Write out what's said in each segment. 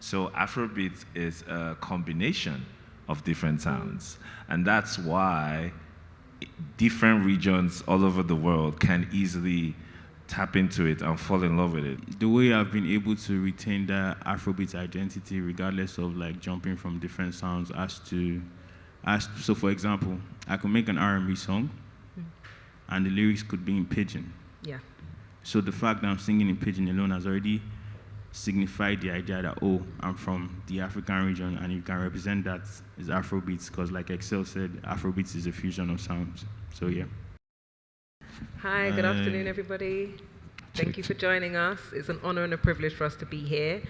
So Afrobeat is a combination of different sounds. And that's why different regions all over the world can easily tap into it and fall in love with it. The way I've been able to retain that Afrobeat identity, regardless of like jumping from different sounds, so for example, I could make an R&B song, and the lyrics could be in pidgin. Yeah. So the fact that I'm singing in pidgin alone has already signified the idea that, oh, I'm from the African region, and you can represent that as Afrobeats, because like Excel said, Afrobeats is a fusion of sounds. So yeah. Hi, good afternoon, everybody. Thank you for joining us. It's an honor and a privilege for us to be here.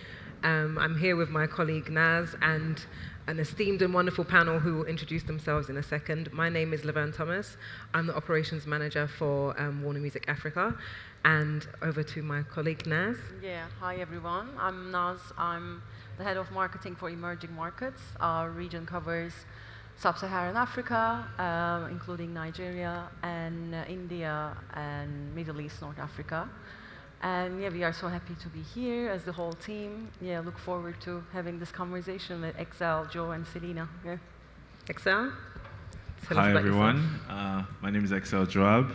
I'm here with my colleague Naz and an esteemed and wonderful panel who will introduce themselves in a second. My name is Laverne Thomas. I'm the operations manager for Warner Music Africa. And over to my colleague Naz. Yeah, hi everyone. I'm Naz. I'm the head of marketing for emerging markets. Our region covers Sub-Saharan Africa, including Nigeria and India and Middle East, North Africa. And yeah, we are so happy to be here as the whole team. Yeah, look forward to having this conversation with Excel, Joe, and Selina. Yeah. Excel? Hi everyone. My name is Excel Joab,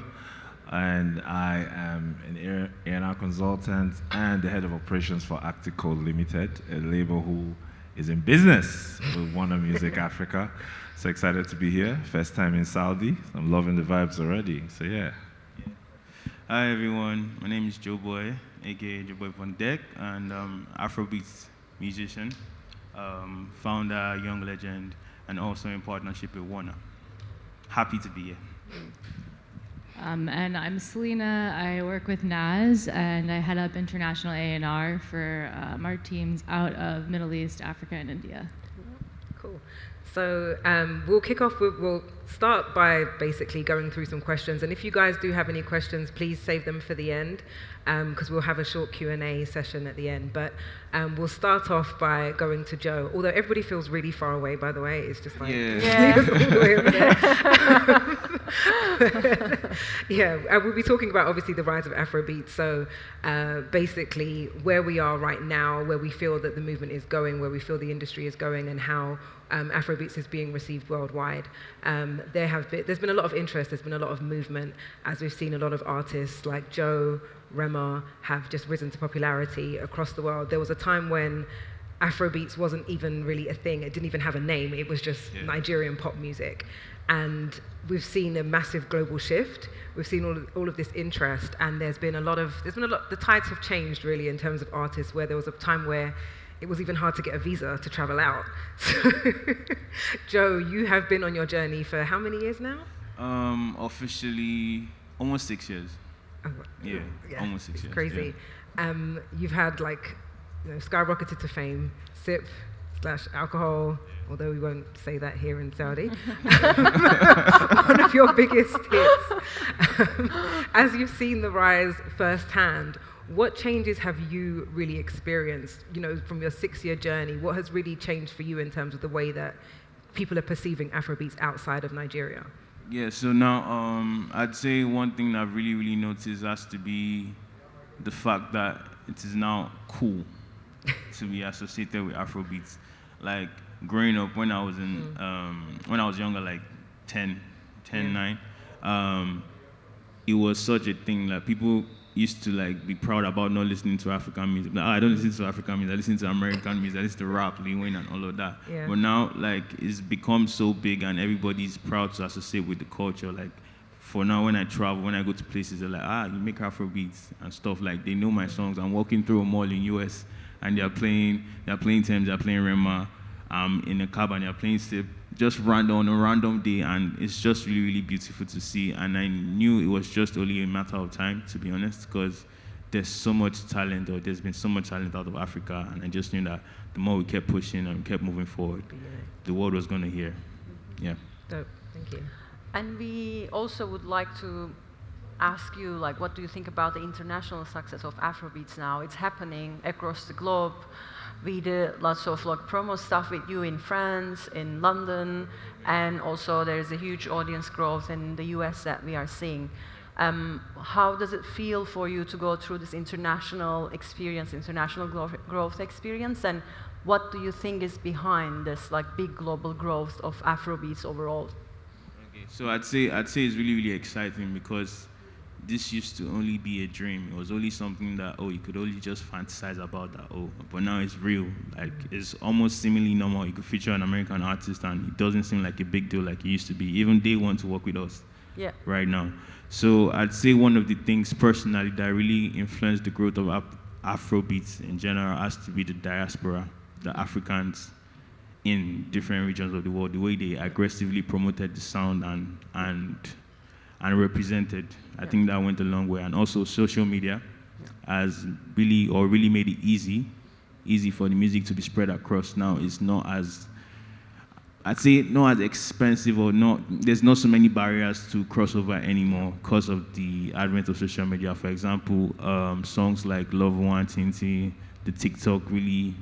and I am an A&R consultant and the head of operations for Actico Limited, a label who is in business with Warner Music Africa. So excited to be here. First time in Saudi. I'm loving the vibes already. So yeah. Hi everyone, my name is JoeBoy, aka JoeBoy on Deck, and Afrobeats musician, founder, young legend, and also in partnership with Warner. Happy to be here. And I'm Selina. I work with Naz, and I head up international A&R for our teams out of Middle East, Africa, and India. Cool. So we'll kick off we'll start by basically going through some questions. And if you guys do have any questions, please save them for the end, because we'll have a short Q&A session at the end. But we'll start off by going to Joe. Although everybody feels really far away, by the way. It's just like, Yeah. all the way over there. Yeah, we'll be talking about, obviously, the rise of Afrobeat. So basically, where we are right now, where we feel that the movement is going, where we feel the industry is going, and how Afrobeats is being received worldwide. There's been a lot of interest, there's been a lot of movement, as we've seen a lot of artists like Joe, Rema have just risen to popularity across the world. There was a time when Afrobeats wasn't even really a thing, it didn't even have a name, it was just Nigerian pop music. And we've seen a massive global shift. We've seen all of this interest, and the tides have changed really in terms of artists, where there was a time where it was even hard to get a visa to travel out. So, Joe, you have been on your journey for how many years now? Officially, almost 6 years. Oh, Yeah, almost 6 years. Crazy. Yeah. You've had skyrocketed to fame, sip/alcohol, although we won't say that here in Saudi. One of your biggest hits. As you've seen the rise firsthand, what changes have you really experienced, from your 6-year journey? What has really changed for you in terms of the way that people are perceiving Afrobeats outside of Nigeria? Yeah, so now I'd say one thing that I've really, really noticed has to be the fact that it is now cool to be associated with Afrobeats. Like growing up, when I was younger, like 9, it was such a thing. Like people used to be proud about not listening to African music. Like, I don't listen to African music. I listen to American music. I listen to rap, Lil Wayne, and all of that. Yeah. But now, it's become so big, and everybody's proud to associate with the culture. Like, for now, when I travel, when I go to places, they're like, you make Afrobeats and stuff. Like, they know my songs. I'm walking through a mall in US, and they're playing Thames, they're playing Rema. I'm in a cab, and they're playing Sip. Just on a random day, and it's just really, really beautiful to see. And I knew it was just only a matter of time, to be honest, because there's so much talent, or there's been so much talent out of Africa, and I just knew that the more we kept pushing and kept moving forward, the world was going to hear. Yeah. Dope. Thank you. And we also would like to ask you, what do you think about the international success of Afrobeats now? It's happening across the globe. We did lots of promo stuff with you in France, in London, and also there's a huge audience growth in the US that we are seeing. How does it feel for you to go through this international experience, international growth experience, and what do you think is behind this like big global growth of Afrobeats overall? Okay, so I'd say it's really, really exciting because this used to only be a dream. It was only something that, oh, you could only just fantasize about that, oh, but now it's real. Like, it's almost seemingly normal. You could feature an American artist and it doesn't seem like a big deal like it used to be. Even they want to work with us right now. So I'd say one of the things personally that really influenced the growth of Afrobeats in general has to be the diaspora, the Africans in different regions of the world, the way they aggressively promoted the sound and represented. I think that went a long way. And also social media has really made it easy for the music to be spread across. Now it's not as, I'd say not as expensive or there's not so many barriers to crossover anymore because of the advent of social media. For example, songs like Laverne, Tinty, the TikTok really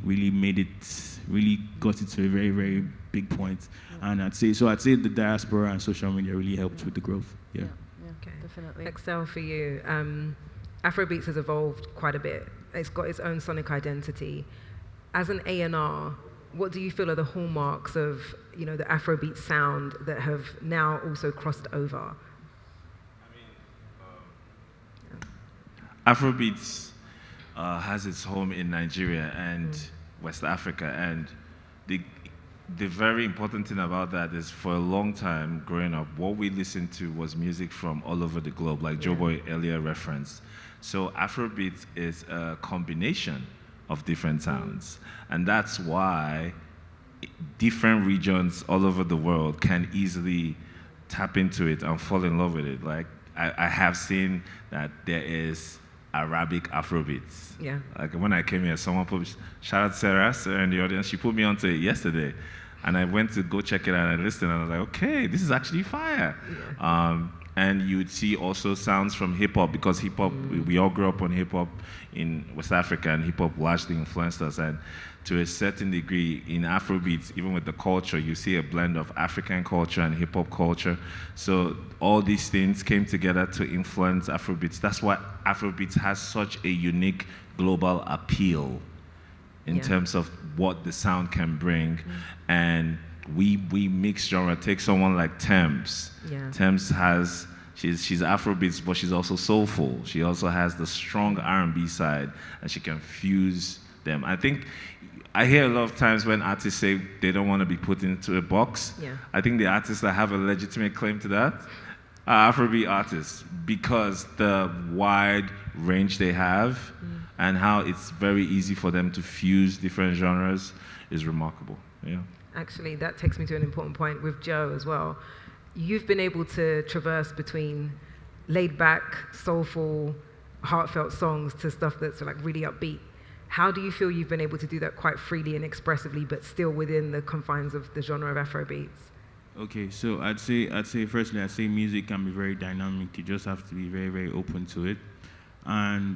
got it to a very, very big point. And I'd say the diaspora and social media really helped with the growth. Yeah. Okay. Definitely. Excel, for you, Afrobeats has evolved quite a bit. It's got its own sonic identity. As an A&R, what do you feel are the hallmarks of, the Afrobeat sound that have now also crossed over? Afrobeats has its home in Nigeria and West Africa, and the very important thing about that is for a long time growing up, what we listened to was music from all over the globe, like JoeBoy earlier referenced. So Afrobeat is a combination of different sounds, and that's why different regions all over the world can easily tap into it and fall in love with it. Like, I have seen that there is Arabic Afrobeats. Yeah. Like when I came here, someone put, shout out Sarah in the audience, she put me onto it yesterday. And I went to go check it out and listen, and I was like, okay, this is actually fire. Yeah. And you'd see also sounds from hip-hop, because hip-hop, we all grew up on hip-hop in West Africa, and hip-hop largely influenced us. And to a certain degree, in Afrobeats, even with the culture, you see a blend of African culture and hip-hop culture. So all these things came together to influence Afrobeats. That's why Afrobeats has such a unique global appeal in terms of what the sound can bring. And we mix genre. Take someone like Thames. Yeah. Thames she's Afrobeats, but she's also soulful. She also has the strong R&B side, and she can fuse them. I think I hear a lot of times when artists say they don't want to be put into a box. Yeah. I think the artists that have a legitimate claim to that are Afrobeat artists, because the wide range they have and how it's very easy for them to fuse different genres is remarkable. Yeah. Actually, that takes me to an important point with Joe as well. You've been able to traverse between laid-back, soulful, heartfelt songs to stuff that's like really upbeat. How do you feel you've been able to do that quite freely and expressively, but still within the confines of the genre of Afrobeats? Okay, so I'd say music can be very dynamic. You just have to be very, very open to it. And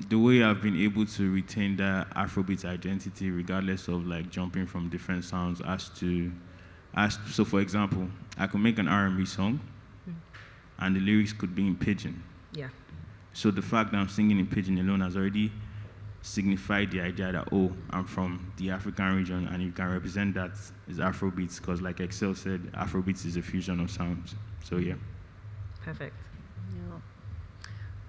the way I've been able to retain that Afrobeat identity, regardless of like jumping from different sounds, so for example, I could make an R&B song, and the lyrics could be in pidgin. Yeah. So the fact that I'm singing in pidgin alone has already signified the idea that, oh, I'm from the African region, and you can represent that as Afrobeats, because like Excel said, Afrobeats is a fusion of sounds. So yeah. Perfect.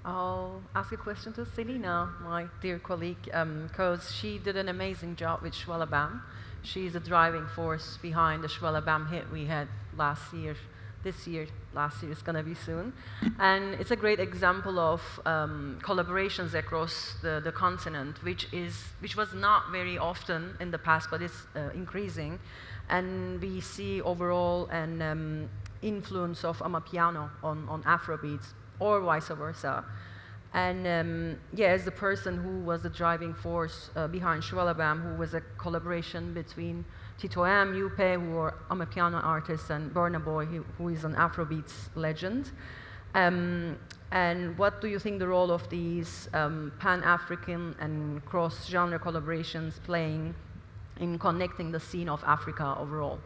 I'll ask a question to Selina, my dear colleague, because she did an amazing job with Shwela Bam. She's the driving force behind the Shwela Bam hit we had last year. Last year is going to be soon. And it's a great example of collaborations across the continent, which was not very often in the past, but it's increasing. And we see overall an influence of Amapiano on Afrobeats, or vice versa. And as the person who was the driving force behind Shwela Bam, who was a collaboration between Tito M, Yupe, who are Amapiano artists, and Burna Boy, who is an Afrobeats legend. And what do you think the role of these Pan-African and cross-genre collaborations playing in connecting the scene of Africa overall?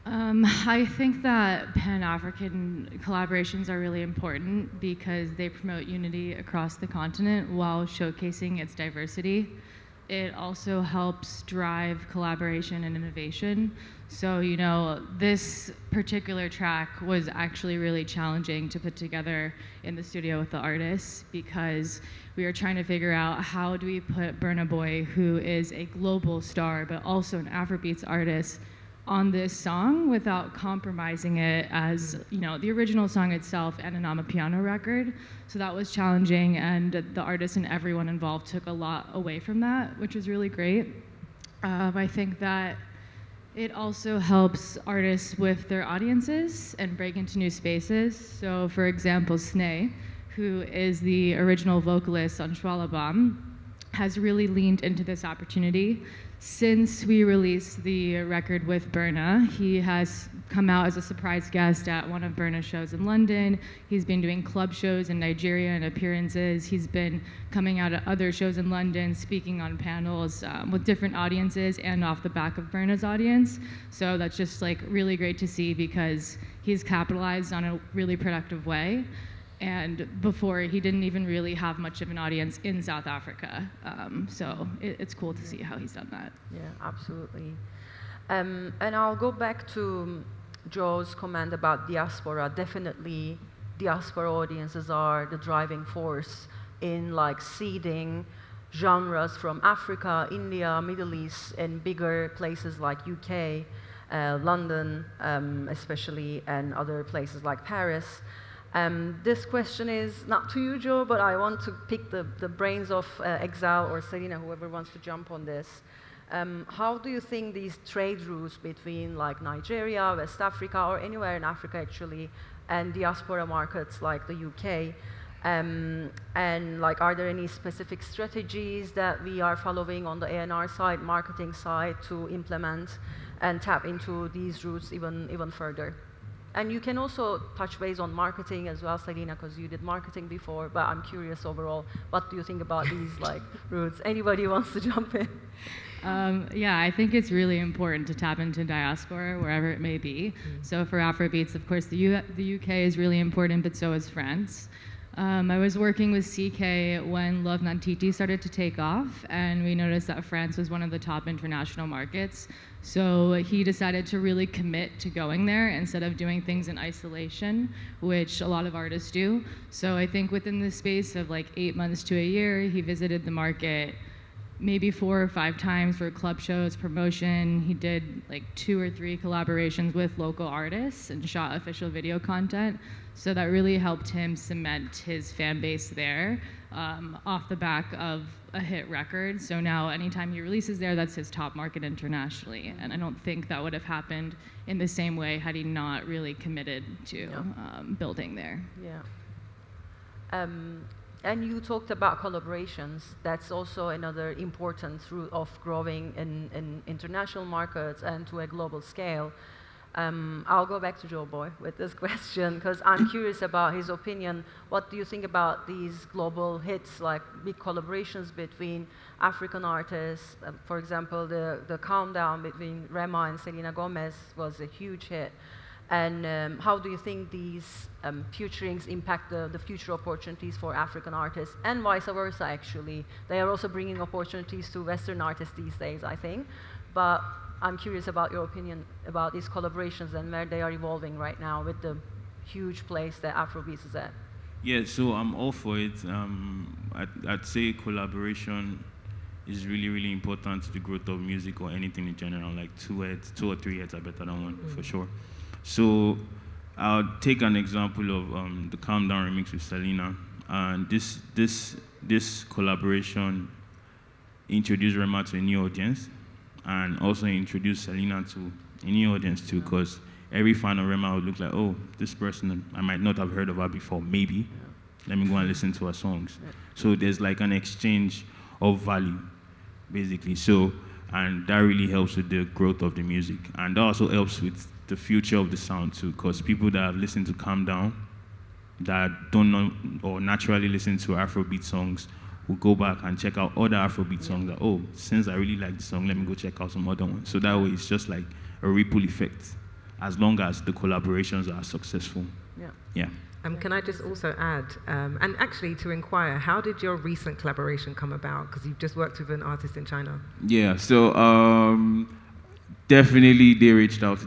I think that Pan-African collaborations are really important because they promote unity across the continent while showcasing its diversity. It also helps drive collaboration and innovation. So, you know, this particular track was actually really challenging to put together in the studio with the artists because we were trying to figure out how do we put Burna Boy, who is a global star but also an Afrobeats artist, on this song without compromising it as, you know, the original song itself and an Amapiano record. So that was challenging, and the artists and everyone involved took a lot away from that, which was really great. I think that it also helps artists with their audiences and break into new spaces. So for example, Sneh, who is the original vocalist on Shwalabam, has really leaned into this opportunity. Since we released the record with Burna, he has come out as a surprise guest at one of Burna's shows in London. He's been doing club shows in Nigeria and appearances. He's been coming out at other shows in London, speaking on panels with different audiences and off the back of Burna's audience. So that's just like really great to see because he's capitalized on a really productive way. And before, he didn't even really have much of an audience in South Africa. So it's cool to see how he's done that. Yeah, absolutely. And I'll go back to Joe's comment about diaspora. Definitely, diaspora audiences are the driving force in like seeding genres from Africa, India, Middle East, and bigger places like UK, London especially, and other places like Paris. This question is not to you, Joe, but I want to pick the brains of Exile or Selina, whoever wants to jump on this. How do you think these trade routes between like Nigeria, West Africa, or anywhere in Africa actually, and diaspora markets like the UK, and like, are there any specific strategies that we are following on the A&R side, marketing side, to implement and tap into these routes even further? And you can also touch base on marketing as well, Selina, because you did marketing before, but I'm curious overall, what do you think about these like routes? Anybody wants to jump in? Yeah, I think it's really important to tap into diaspora, wherever it may be. So for Afrobeats, of course, the UK is really important, but so is France. I was working with CK when Love Nantiti started to take off, and we noticed that France was one of the top international markets. So he decided to really commit to going there instead of doing things in isolation, which a lot of artists do. So I think within the space of like 8 months to a year, he visited the market maybe 4 or 5 times for club shows, promotion. He did like 2 or 3 collaborations with local artists and shot official video content. So that really helped him cement his fan base there off the back of a hit record. So now anytime he releases there, that's his top market internationally. And I don't think that would have happened in the same way had he not really committed to building there. Yeah. And you talked about collaborations. That's also another important route of growing in international markets and to a global scale. I'll go back to JoeBoy with this question because I'm curious about his opinion. What do you think about these global hits, like big collaborations between African artists? For example, the Countdown between Rema and Selena Gomez was a huge hit. And how do you think these featurings impact the future opportunities for African artists and vice versa, actually? They are also bringing opportunities to Western artists these days, I think. But I'm curious about your opinion about these collaborations and where they are evolving right now with the huge place that Afrobeats is at. Yeah, so I'm all for it. I'd say collaboration is really, really important to the growth of music or anything in general. Like 2 or 3 heads are better than one, for sure. So I'll take an example of the Calm Down remix with Selena. And this collaboration introduced Rema to a new audience and also introduced Selena to a new audience too, because every fan of Rema would look like, oh, this person, I might not have heard of her before, maybe. Let me go and listen to her songs. So there's like an exchange of value, basically. So, and that really helps with the growth of the music. And that also helps with the future of the sound too, because people that have listened to Calm Down, that don't know or naturally listen to Afrobeat songs, will go back and check out other Afrobeat songs that, oh, since I really like the song, let me go check out some other ones. So that way it's just like a ripple effect as long as the collaborations are successful. Yeah. Yeah. Can I just also add, and actually to inquire, how did your recent collaboration come about? Because you've just worked with an artist in China. Yeah, so definitely they reached out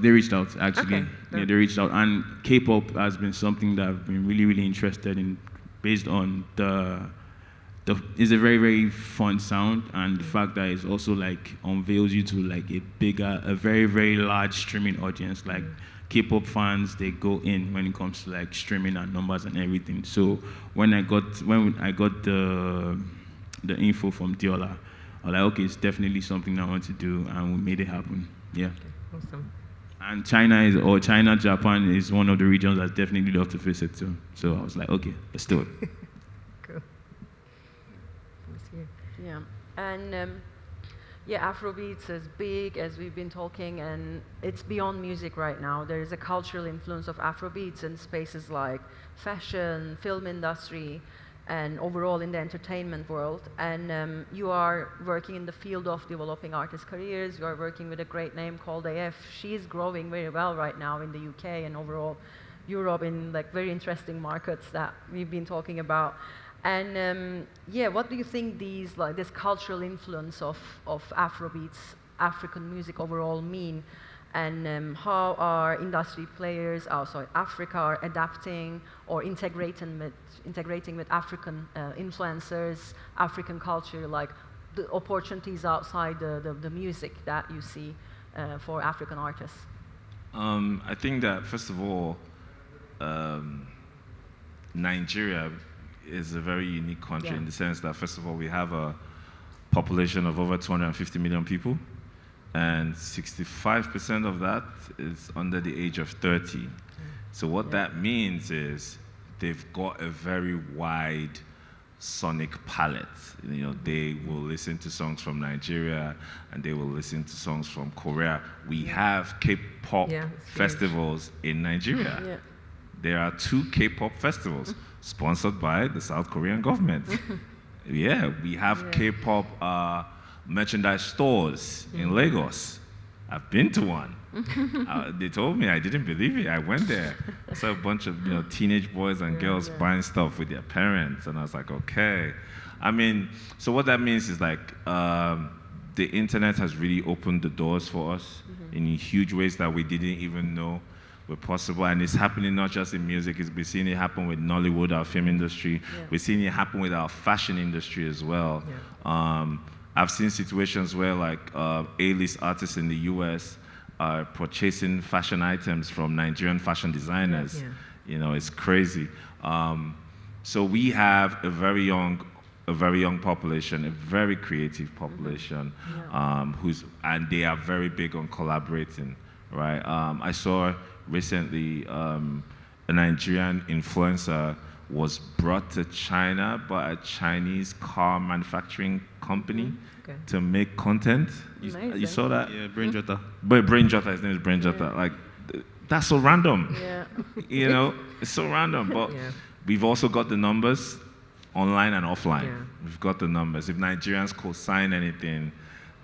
actually. Okay. Yeah, they reached out, and K-pop has been something that I've been really, really interested in, based on it's a very, very fun sound, and the fact that it's also like unveils you to like a very, very large streaming audience. Like K-pop fans, they go in when it comes to like streaming and numbers and everything. So when I got the info from Diola, I was like, okay, it's definitely something I want to do, and we made it happen. Yeah. Okay, awesome. And China, Japan is one of the regions I'd definitely love to visit too. So I was like, okay, let's do it. Cool. That's you. Yeah, and yeah, Afrobeats is big, as we've been talking, and it's beyond music right now. There is a cultural influence of Afrobeats in spaces like fashion, film industry, and overall in the entertainment world. And you are working in the field of developing artist careers. You are working with a great name called AF. She is growing very well right now in the UK and overall Europe, in like very interesting markets that we've been talking about. And yeah, what do you think this cultural influence of Afrobeats, African music overall mean? And how are industry players outside Africa are adapting or integrating with African influencers, African culture, like the opportunities outside the music that you see for African artists? I think that, first of all, Nigeria is a very unique country in the sense that, first of all, we have a population of over 250 million people, and 65% of that is under the age of 30. So what that means is they've got a very wide sonic palette. You know, they will listen to songs from Nigeria, and they will listen to songs from Korea. We have K-pop festivals in Nigeria. Yeah. There are 2 K-pop festivals sponsored by the South Korean government. Yeah, we have K-pop merchandise stores in Lagos. I've been to one. They told me, I didn't believe it. I went there. I saw a bunch of teenage boys and girls buying stuff with their parents, and I was like, okay. I mean, so what that means is like the internet has really opened the doors for us in huge ways that we didn't even know were possible, and it's happening not just in music. We're seeing it happen with Nollywood, our film industry. We're seeing it happen with our fashion industry as well. I've seen situations where like A-list artists in the US are purchasing fashion items from Nigerian fashion designers. You know, it's crazy. So we have a very young population, a very creative population, and they are very big on collaborating, right? I saw recently a Nigerian influencer was brought to China by a Chinese car manufacturing company to make content. You saw that? Yeah, Brain Jota. But Brain Jota, his name is Brain Jota. Like, that's so random. You know, it's so random. But we've also got the numbers online and offline. We've got the numbers. If Nigerians co-sign anything,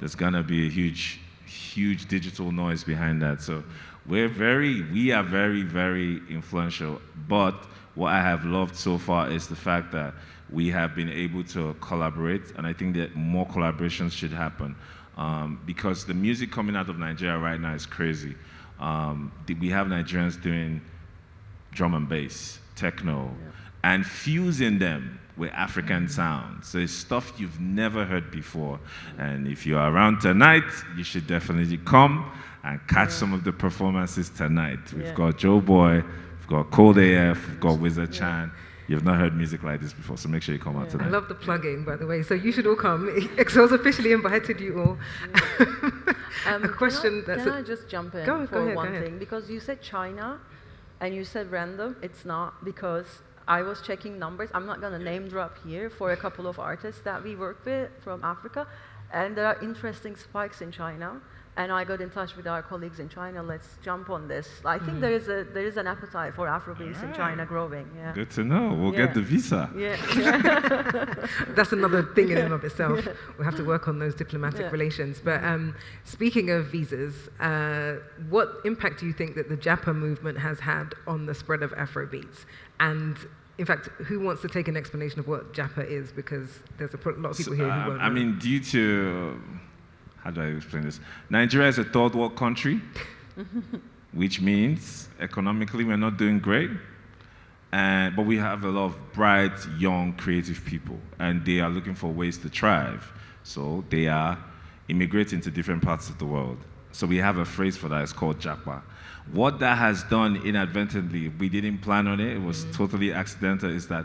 there's gonna be a huge, huge digital noise behind that. So we are very, very influential. But what I have loved so far is the fact that we have been able to collaborate, and I think that more collaborations should happen, because the music coming out of Nigeria right now is crazy. We have Nigerians doing drum and bass, techno, and fusing them with African sounds. So it's stuff you've never heard before. And if you're around tonight, you should definitely come and catch some of the performances tonight. We've got JoeBoy, we've got Cold AF, we've got Wizard Chan. You've not heard music like this before, so make sure you come out tonight. I love the plugging, by the way. So you should all come. Excel's officially invited you all. A question can I just jump in go ahead, one thing? Because you said China, and you said random. It's not, because I was checking numbers. I'm not going to name drop here for a couple of artists that we work with from Africa, and there are interesting spikes in China. and I got in touch with our colleagues in China. Let's jump on this. I think there is an appetite for Afrobeats in China growing. Yeah. Good to know. We'll get the visa. Yeah. That's another thing in and of itself. We'll have to work on those diplomatic relations. But speaking of visas, what impact do you think that the Japa movement has had on the spread of Afrobeats? And in fact, who wants to take an explanation of what Japa is? Because there's a lot of people here who won't know. I mean, due to, how do I explain this? Nigeria is a third world country, which means economically we're not doing great. But we have a lot of bright, young, creative people, and they are looking for ways to thrive. So they are immigrating to different parts of the world. So we have a phrase for that, it's called Japa. What that has done inadvertently, we didn't plan on it, it was totally accidental, is that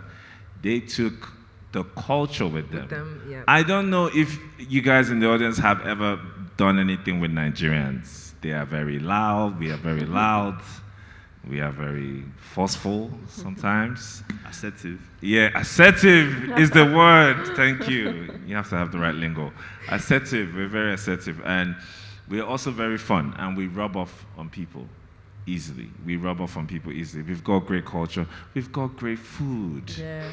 they took the culture with them. Yeah. I don't know if you guys in the audience have ever done anything with Nigerians. They are very loud, we are very loud, we are very forceful sometimes. Assertive. Yeah, assertive is the word, thank you. You have to have the right lingo. Assertive, we're very assertive, and we're also very fun, and we rub off on people easily. We've got great culture. We've got great food. Yeah.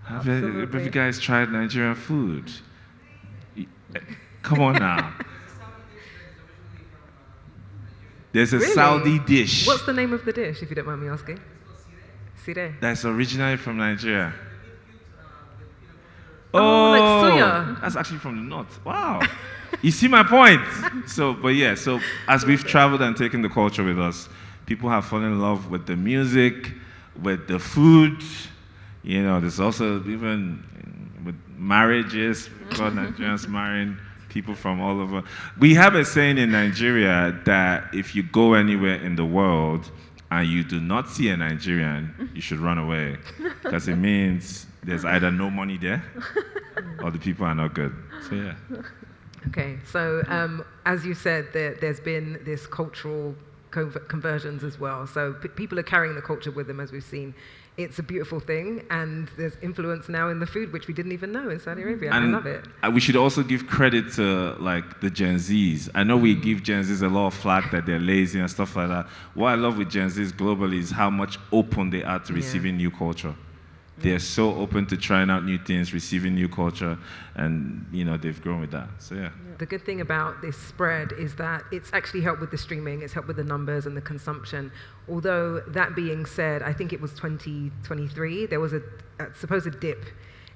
Have you guys tried Nigerian food? Come on now. There's a Saudi dish. What's the name of the dish, if you don't mind me asking? Sire. That's originally from Nigeria. Oh, like suya. That's actually from the north. Wow. You see my point? So as we've traveled and taken the culture with us, people have fallen in love with the music, with the food. You know, there's also even with marriages, got Nigerians marrying people from all over. We have a saying in Nigeria that if you go anywhere in the world and you do not see a Nigerian, you should run away, because it means there's either no money there or the people are not good. So yeah. Okay, so as you said, there's been this cultural conversions as well. So people are carrying the culture with them, as we've seen. It's a beautiful thing, and there's influence now in the food, which we didn't even know in Saudi Arabia. And I love it. We should also give credit to like the Gen Zs. I know we give Gen Zs a lot of flack that they're lazy and stuff like that. What I love with Gen Zs globally is how much open they are to receiving new culture. They're so open to trying out new things, receiving new culture, and you know they've grown with that. So yeah. The good thing about this spread is that it's actually helped with the streaming, it's helped with the numbers and the consumption. Although that being said, I think it was 2023, there was a supposed dip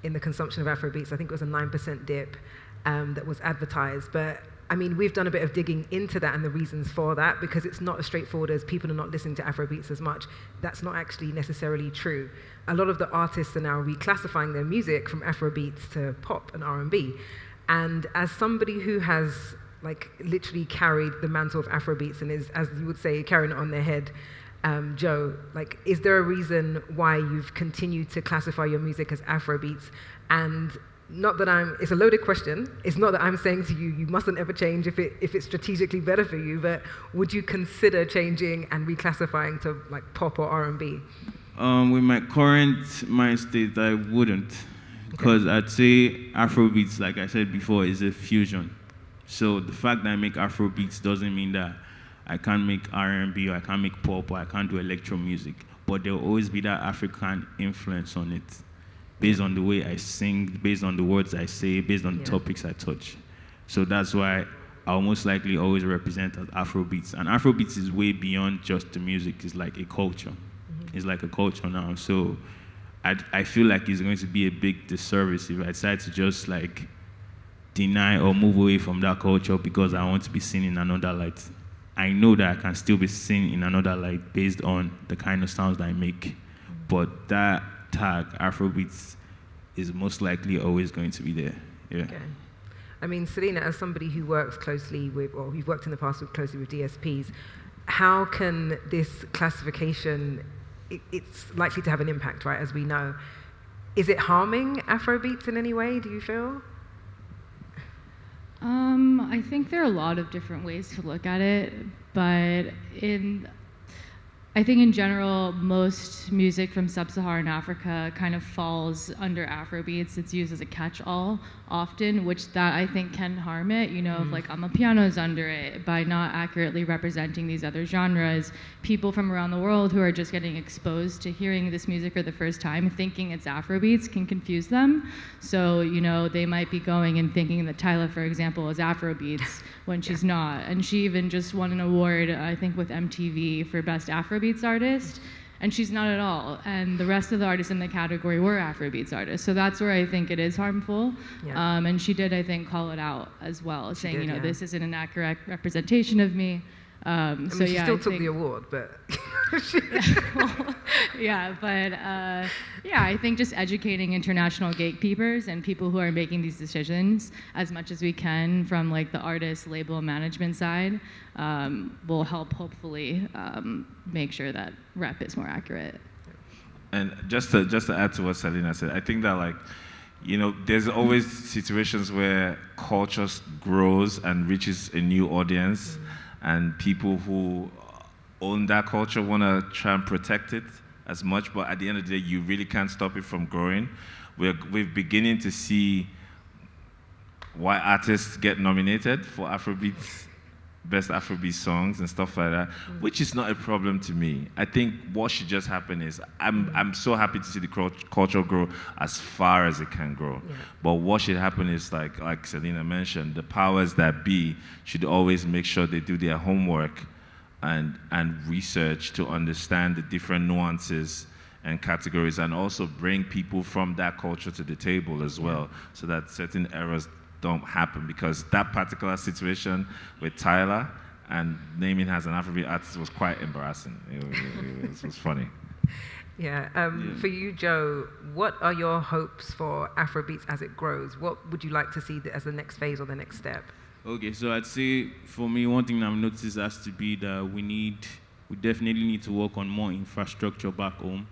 in the consumption of Afrobeats. I think it was a 9% dip that was advertised. But I mean, we've done a bit of digging into that and the reasons for that, because it's not as straightforward as people are not listening to Afrobeats as much. That's not actually necessarily true. A lot of the artists are now reclassifying their music from Afrobeats to pop and R&B. And as somebody who has like literally carried the mantle of Afrobeats and is, as you would say, carrying it on their head, Joe, like, is there a reason why you've continued to classify your music as Afrobeats? And not that it's a loaded question. It's not that I'm saying to you, you mustn't ever change if it's strategically better for you, but would you consider changing and reclassifying to like pop or R&B? With my current mind state, I wouldn't. Because I'd say Afrobeats, like I said before, is a fusion. So the fact that I make Afrobeats doesn't mean that I can't make R&B or I can't make pop or I can't do electro music. But there'll always be that African influence on it, based on the way I sing, based on the words I say, based on the topics I touch. So that's why I'll most likely always represent as Afrobeats. And Afrobeats is way beyond just the music. It's like a culture. It's like a culture now. So I feel like it's going to be a big disservice if I decide to just like deny or move away from that culture because I want to be seen in another light. I know that I can still be seen in another light based on the kind of sounds that I make. But that tag, Afrobeats, is most likely always going to be there. Yeah. Okay. I mean, Selina, as somebody who works closely with, or who's worked in the past closely with DSPs, how can this classification, it's likely to have an impact, right, as we know. Is it harming Afrobeats in any way, do you feel? I think there are a lot of different ways to look at it, but I I think in general, most music from sub-Saharan Africa kind of falls under Afrobeats. It's used as a catch-all often, which that I think can harm it. You know, if like Amapiano's under it, by not accurately representing these other genres. People from around the world who are just getting exposed to hearing this music for the first time, thinking it's Afrobeats, can confuse them. So, you know, they might be going and thinking that Tyla, for example, is Afrobeats when she's not. And she even just won an award, I think, with MTV for Best Afrobeats Artist, and she's not at all. And the rest of the artists in the category were Afrobeats artists. So that's where I think it is harmful. Yeah. And she did, I think, call it out as well, saying, you know, this isn't an accurate representation of me. I mean, so she yeah, still took the award, but yeah, I think just educating international gatekeepers and people who are making these decisions as much as we can from like the artist, label, management side will help hopefully make sure that rep is more accurate. And just to add to what Selina said, I think that like, you know, there's always situations where culture grows and reaches a new audience. And people who own that culture want to try and protect it as much, but at the end of the day, you really can't stop it from growing. We're beginning to see why artists get nominated for Afrobeats, best Afrobeat songs and stuff like that, which is not a problem to me. I think what should just happen is, I'm so happy to see the culture grow as far as it can grow. Yeah. But what should happen is, like Selina mentioned, the powers that be should always make sure they do their homework and research to understand the different nuances and categories, and also bring people from that culture to the table as well, so that certain errors don't happen. Because that particular situation with Tyla and naming her as an Afrobeat artist was quite embarrassing. It was funny. Yeah. For you, Joe, what are your hopes for Afrobeats as it grows? What would you like to see as the next phase or the next step? Okay, so I'd say for me, one thing I've noticed has to be that we definitely need to work on more infrastructure back home,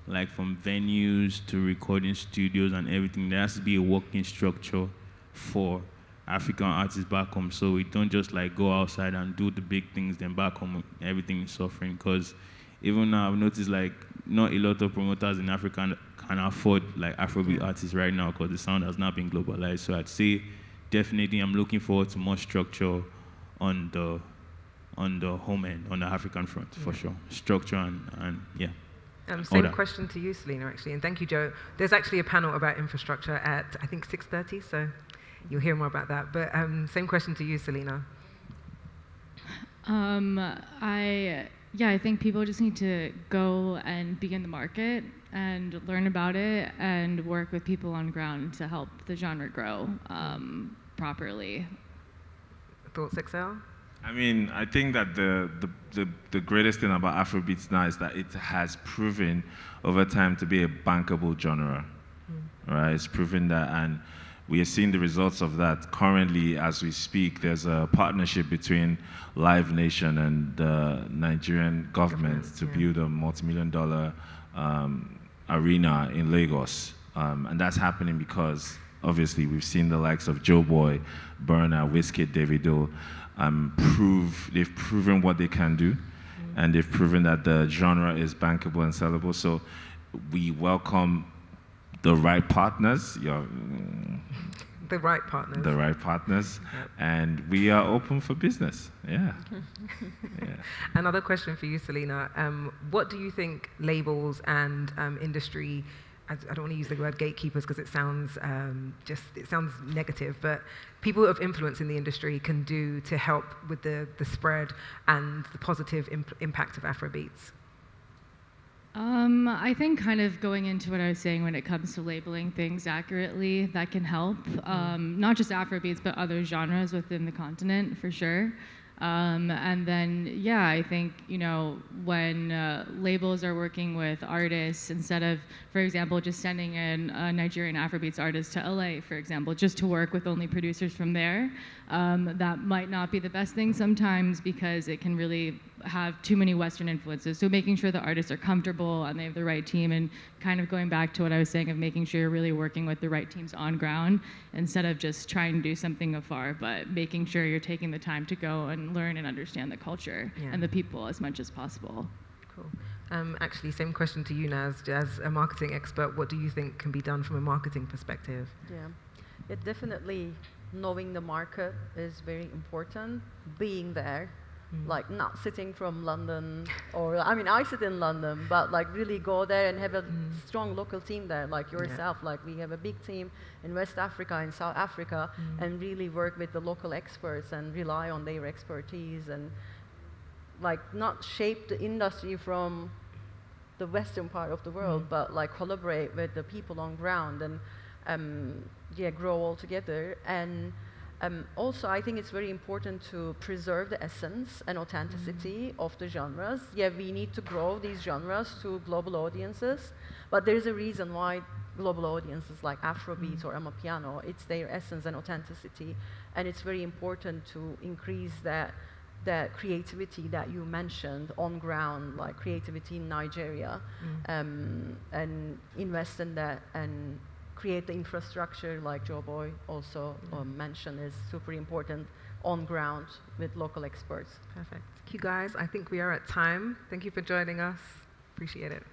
like from venues to recording studios and everything. There has to be a working structure for African artists back home, so we don't just like go outside and do the big things, then back home everything is suffering. Because even now I've noticed like not a lot of promoters in Africa can afford like Afrobeat artists right now, because the sound has not been globalized. So I'd say definitely I'm looking forward to more structure on the home end, on the African front, for sure. Structure and yeah. Same question to you, Selina, actually, and thank you, Joe. There's actually a panel about infrastructure at, I think, 6:30, so you'll hear more about that. But same question to you, Selina. I think people just need to go and be in the market and learn about it and work with people on ground to help the genre grow properly. Thoughts, XL? I mean, I think that the greatest thing about Afrobeats now is that it has proven over time to be a bankable genre, right? It's proven that, and we are seeing the results of that currently as we speak. There's a partnership between Live Nation and the Nigerian government to build a multi-million-dollar arena in Lagos, and that's happening because obviously we've seen the likes of JoeBoy, Burna, Wizkid, Davido. They've proven what they can do, and they've proven that the genre is bankable and sellable. So we welcome the right partners. The right partners. The right partners, and we are open for business. Yeah. Another question for you, Selina. What do you think labels and industry, I don't want to use the word gatekeepers because it sounds negative, but people of influence in the industry can do to help with the spread and the positive impact of Afrobeats? I think kind of going into what I was saying when it comes to labeling things accurately, that can help. Not just Afrobeats, but other genres within the continent, for sure. And then, I think, when labels are working with artists, instead of, for example, just sending in a Nigerian Afrobeats artist to LA, for example, just to work with only producers from there, that might not be the best thing sometimes because it can really have too many Western influences. So making sure the artists are comfortable and they have the right team, and kind of going back to what I was saying of making sure you're really working with the right teams on ground instead of just trying to do something afar, but making sure you're taking the time to go and learn and understand the culture and the people as much as possible. Cool. Actually, same question to you, Naz. As a marketing expert, what do you think can be done from a marketing perspective? Yeah, definitely knowing the market is very important. Being there, like not sitting from London, or I mean, I sit in London, but like really go there and have a strong local team there, like yourself. Like we have a big team in West Africa, in South Africa, and really work with the local experts and rely on their expertise and like not shape the industry from the western part of the world, but like collaborate with the people on ground and grow all together. And also, I think it's very important to preserve the essence and authenticity of the genres. Yeah, we need to grow these genres to global audiences, but there's a reason why global audiences like Afrobeats or Amapiano, it's their essence and authenticity, and it's very important to increase that creativity that you mentioned on ground, like creativity in Nigeria, and invest in that and create the infrastructure like JoeBoy also mentioned is super important on ground with local experts. Perfect. Thank you guys. I think we are at time. Thank you for joining us. Appreciate it.